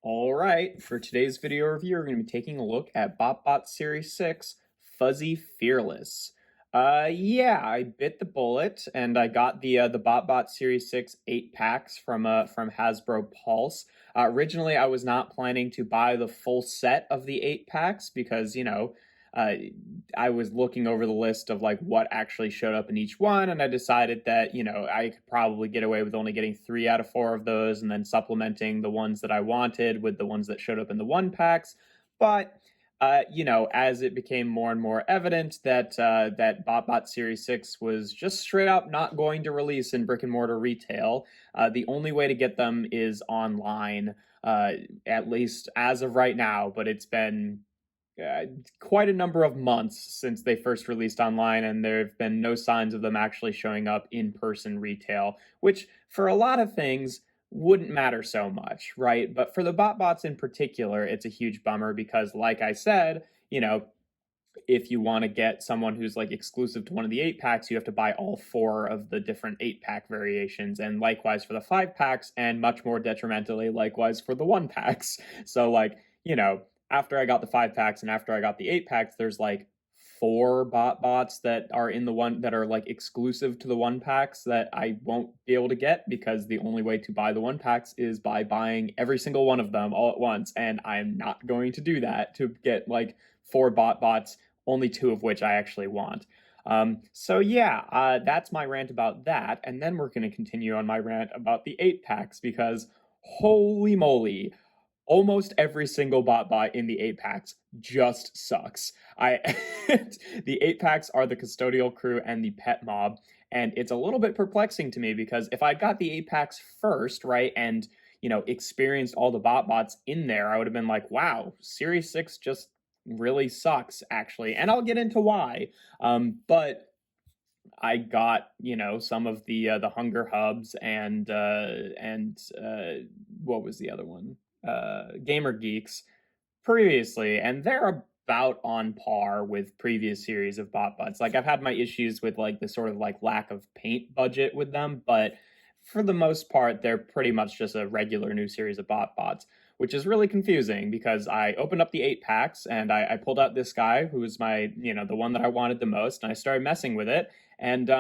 All right, for today's video review, we're going to be taking a look at BotBots Series 6 Fuzzy Fearless. Yeah, I bit the bullet and I got the BotBots Series 6 8 packs from Hasbro Pulse. Originally, I was not planning to buy the full set of the 8 packs because, uh, I was looking over the list of like what actually showed up in each one, and I decided that, I could probably get away with only getting 3 out of 4 of those and then supplementing the ones that I wanted with the ones that showed up in the one packs. But as it became more and more evident that that BotBot Series 6 was just straight up not going to release in brick and mortar retail, the only way to get them is online, at least as of right now. But it's been uh, quite a number of months since they first released online, and there have been no signs of them actually showing up in person retail, which for a lot of things wouldn't matter so much, right? But for the BotBots in particular, it's a huge bummer because, like I said, if you want to get someone who's like exclusive to one of the 8 packs, you have to buy all 4 of the different 8 pack variations, and likewise for the 5 packs, and much more detrimentally, likewise for the 1 packs. So, after I got the 5 packs and after I got the 8 packs, there's like 4 BotBots that are in the one that are like exclusive to the 1 packs that I won't be able to get because the only way to buy the 1 packs is by buying every single one of them all at once, and I'm not going to do that to get like 4 BotBots, only 2 of which I actually want. So yeah, that's my rant about that, and then we're going to continue on my rant about the 8 packs because holy moly, almost every single BotBot in the 8 packs just sucks. I The 8 packs are the custodial crew and the pet mob, and it's a little bit perplexing to me because if I'd got the 8 packs first, right, and experienced all the BotBots in there, I would have been like, wow, Series 6 just really sucks, actually. And I'll get into why. But I got some of the Hunger Hubs and what was the other one? Gamer Geeks previously, and they're about on par with previous series of BotBots. Like I've had my issues with like the sort of like lack of paint budget with them, but for the most part, they're pretty much just a regular new series of BotBots, which is really confusing because I opened up the 8 packs and I pulled out this guy who was my, the one that I wanted the most, and I started messing with it. And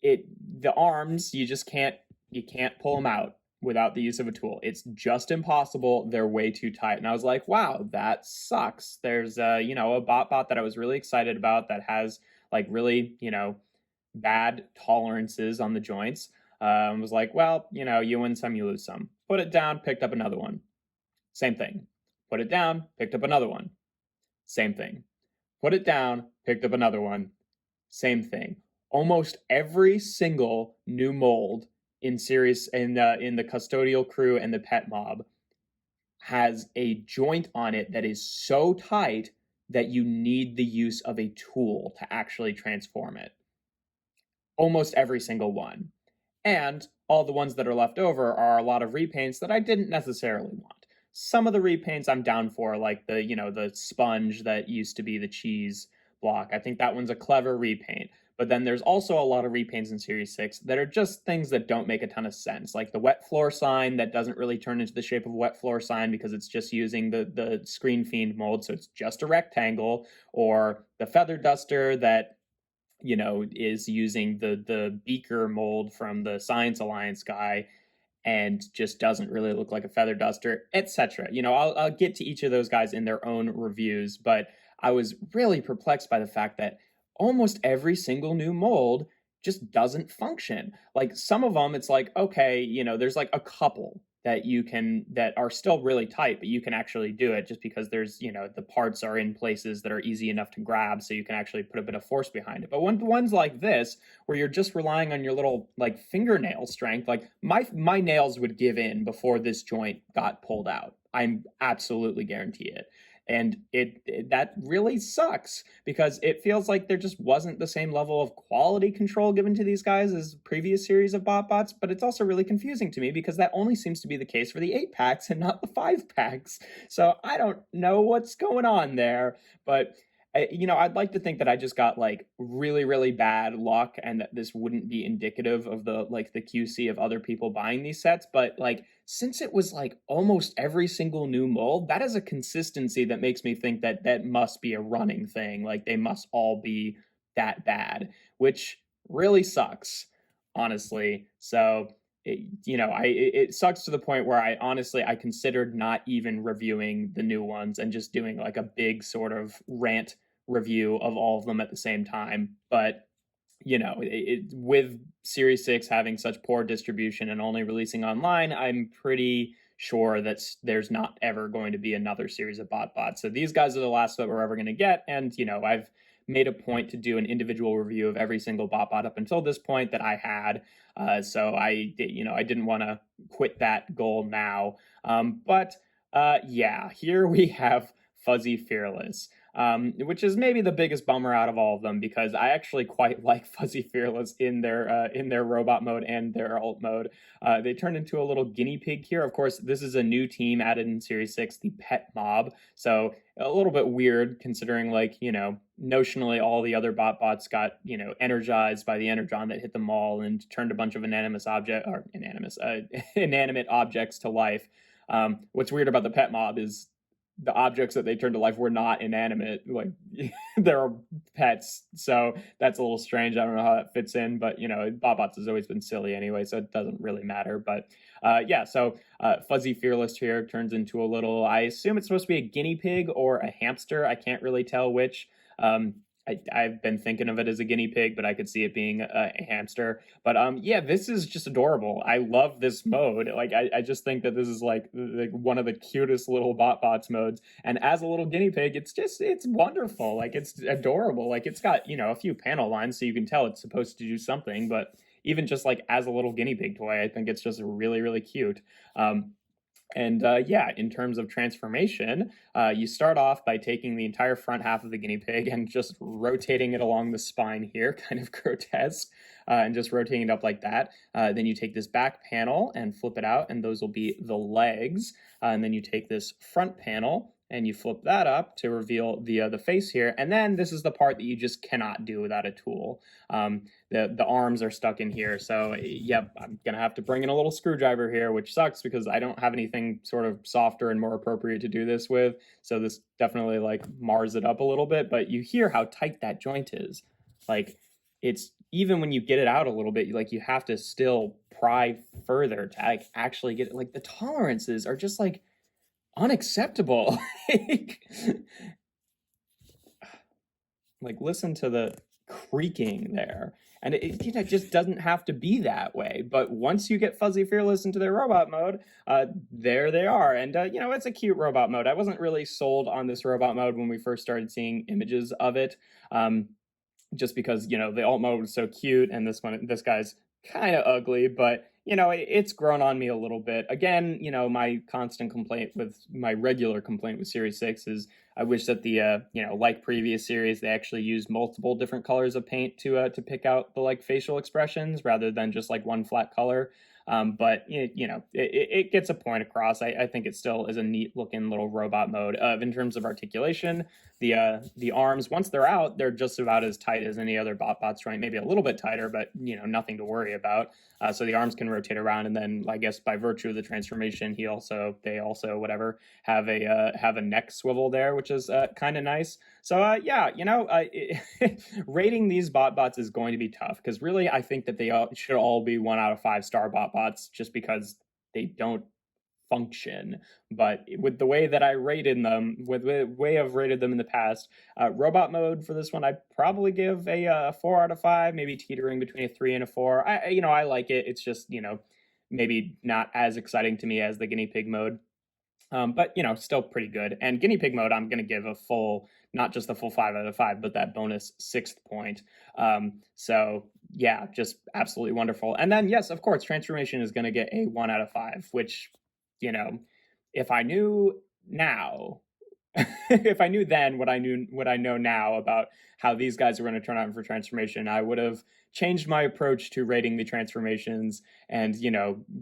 it the arms, you can't pull them out without the use of a tool. It's just impossible. They're way too tight. And I was like, wow, that sucks. There's a BotBot that I was really excited about that has like really, bad tolerances on the joints. Was like, well, you win some, you lose some. Put it down, picked up another one. Same thing. Put it down, picked up another one. Same thing. Put it down, picked up another one. Same thing. Almost every single new mold in the custodial crew and the pet mob has a joint on it that is so tight that you need the use of a tool to actually transform it. Almost every single one. And all the ones that are left over are a lot of repaints that I didn't necessarily want. Some of the repaints I'm down for, like the sponge that used to be the cheese block. I think that one's a clever repaint. But then there's also a lot of repaints in Series 6 that are just things that don't make a ton of sense. Like the wet floor sign that doesn't really turn into the shape of a wet floor sign because it's just using the Screen Fiend mold, so it's just a rectangle. Or the feather duster that is using the beaker mold from the Science Alliance guy and just doesn't really look like a feather duster, etc. I'll get to each of those guys in their own reviews, but I was really perplexed by the fact that almost every single new mold just doesn't function. Like some of them, it's like, okay, there's like a couple that are still really tight, but you can actually do it just because there's, the parts are in places that are easy enough to grab, so you can actually put a bit of force behind it. But when ones like this, where you're just relying on your little like fingernail strength, like my nails would give in before this joint got pulled out. I'm absolutely guarantee it. And that really sucks because it feels like there just wasn't the same level of quality control given to these guys as previous series of BotBots. But it's also really confusing to me because that only seems to be the case for the 8 packs and not the 5 packs. So I don't know what's going on there. But I'd like to think that I just got like really, really bad luck and that this wouldn't be indicative of the QC of other people buying these sets. But like since it was like almost every single new mold, that is a consistency that makes me think that that must be a running thing. Like they must all be that bad, which really sucks, honestly. So it sucks to the point where I honestly I considered not even reviewing the new ones and just doing like a big sort of rant review of all of them at the same time. But with Series 6 having such poor distribution and only releasing online, I'm pretty sure that there's not ever going to be another series of BotBots. So these guys are the last that we're ever going to get. And, I've made a point to do an individual review of every single BotBot up until this point that I had. So I didn't want to quit that goal now. But here we have Fuzzy Fearless, which is maybe the biggest bummer out of all of them because I actually quite like Fuzzy Fearless in their robot mode and their alt mode. They turned into a little guinea pig here. Of course, this is a new team added in Series 6, the Pet Mob. So a little bit weird considering notionally all the other BotBots got, energized by the energon that hit them all and turned a bunch of inanimate objects to life. What's weird about the Pet Mob is the objects that they turned to life were not inanimate. Like they're pets, so that's a little strange. I don't know how that fits in, but BotBots has always been silly anyway, so it doesn't really matter. But so Fuzzy Fearless here turns into a little. I assume it's supposed to be a guinea pig or a hamster. I can't really tell which. I've been thinking of it as a guinea pig, but I could see it being a hamster. But this is just adorable. I love this mode. Like I just think that this is like one of the cutest little BotBots modes. And as a little guinea pig, it's wonderful. Like it's adorable. Like it's got a few panel lines, so you can tell it's supposed to do something. But even just like as a little guinea pig toy, I think it's just really really cute. In terms of transformation, you start off by taking the entire front half of the guinea pig and just rotating it along the spine here, kind of grotesque, and just rotating it up like that. Then you take this back panel and flip it out, and those will be the legs. And then you take this front panel and you flip that up to reveal the face here. And then this is the part that you just cannot do without a tool. The arms are stuck in here, so yep, I'm gonna have to bring in a little screwdriver here, which sucks because I don't have anything sort of softer and more appropriate to do this with. So this definitely like mars it up a little bit, but you hear how tight that joint is. Like it's even when you get it out a little bit, you have to still pry further to actually get it. Like the tolerances are just like unacceptable. Like listen to the creaking there. And it just doesn't have to be that way. But once you get Fuzzy Fearless into their robot mode, there they are. And, it's a cute robot mode. I wasn't really sold on this robot mode when we first started seeing images of it, just because, the alt mode was so cute. And this guy's kind of ugly, but it's grown on me a little bit. Again, my regular complaint with Series 6 is I wish that the like previous series, they actually used multiple different colors of paint to pick out the like facial expressions rather than just like one flat color. But it gets a point across. I think it still is a neat looking little robot mode. In terms of articulation, the arms, once they're out, they're just about as tight as any other BotBots joint, maybe a little bit tighter, but nothing to worry about. So the arms can rotate around, and then I guess by virtue of the transformation, they also have a neck swivel there, which is kind of nice. So rating these BotBots is going to be tough because really I think that they should all be 1 out of 5 star BotBots just because they don't function. But with the way that I rated them, with the way I've rated them in the past, robot mode for this one, I'd probably give a 4 out of 5, maybe teetering between a 3 and a 4. I like it. It's just, maybe not as exciting to me as the guinea pig mode. But still pretty good. And guinea pig mode, I'm going to give a full, not just the full 5 out of 5, but that bonus 6th point. So yeah, just absolutely wonderful. And then yes, of course, transformation is going to get a 1 out of 5, which if I knew now, if I knew then what I know now about how these guys are going to turn out for transformation, I would have changed my approach to rating the transformations and,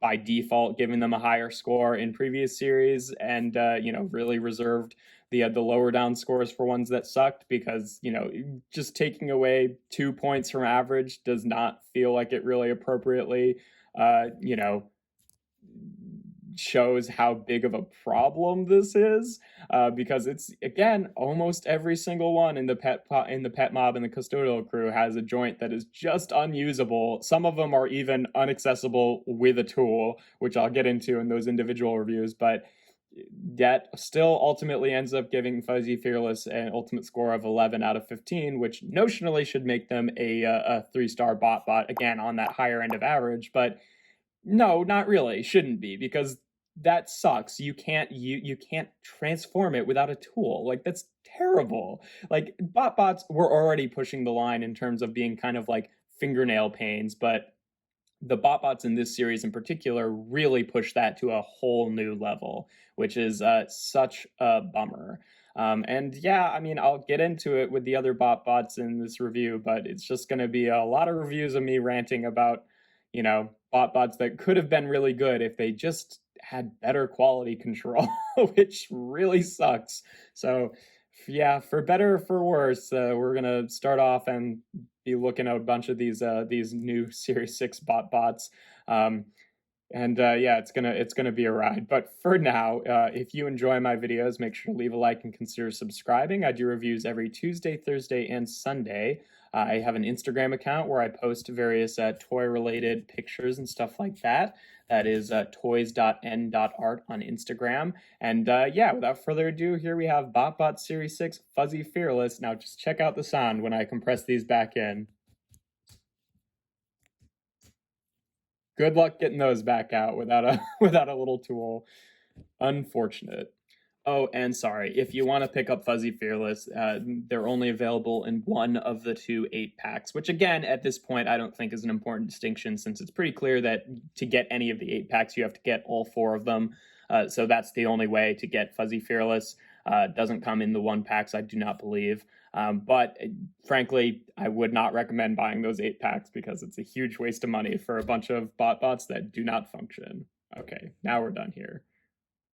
by default, giving them a higher score in previous series and, really reserved the lower down scores for ones that sucked because, just taking away 2 points from average does not feel like it really appropriately, shows how big of a problem this is, because it's, again, almost every single one in the pet mob and the custodial crew has a joint that is just unusable. Some of them are even inaccessible with a tool, which I'll get into in those individual reviews, but that still ultimately ends up giving Fuzzy Fearless an ultimate score of 11 out of 15, which notionally should make them a 3-star bot, again, on that higher end of average, but no, not really. Shouldn't be, because that sucks. You can't transform it without a tool. Like, that's terrible. Like, BotBots were already pushing the line in terms of being kind of like fingernail pains, but the BotBots in this series in particular really push that to a whole new level, which is such a bummer. And yeah, I mean, I'll get into it with the other BotBots in this review, but it's just going to be a lot of reviews of me ranting about, BotBots that could have been really good if they just had better quality control, which really sucks. So yeah, for better or for worse, we're gonna start off and be looking at a bunch of these new Series 6 BotBots. And yeah, it's gonna be a ride. But for now, if you enjoy my videos, make sure to leave a like and consider subscribing. I do reviews every Tuesday, Thursday, and Sunday. I have an Instagram account where I post various toy-related pictures and stuff like that. That is toys.n.art on Instagram. And yeah, without further ado, here we have BotBots Series 6 Fuzzy Fearless. Now just check out the sound when I compress these back in. Good luck getting those back out without a without a little tool. Unfortunate. Oh, and sorry, if you want to pick up Fuzzy Fearless, they're only available in one of the 2 8-packs, which again, at this point, I don't think is an important distinction, since it's pretty clear that to get any of the 8-packs, you have to get all 4 of them. So that's the only way to get Fuzzy Fearless. Doesn't come in the 1-packs, I do not believe. But frankly, I would not recommend buying those 8-packs because it's a huge waste of money for a bunch of BotBots that do not function. Okay, now we're done here.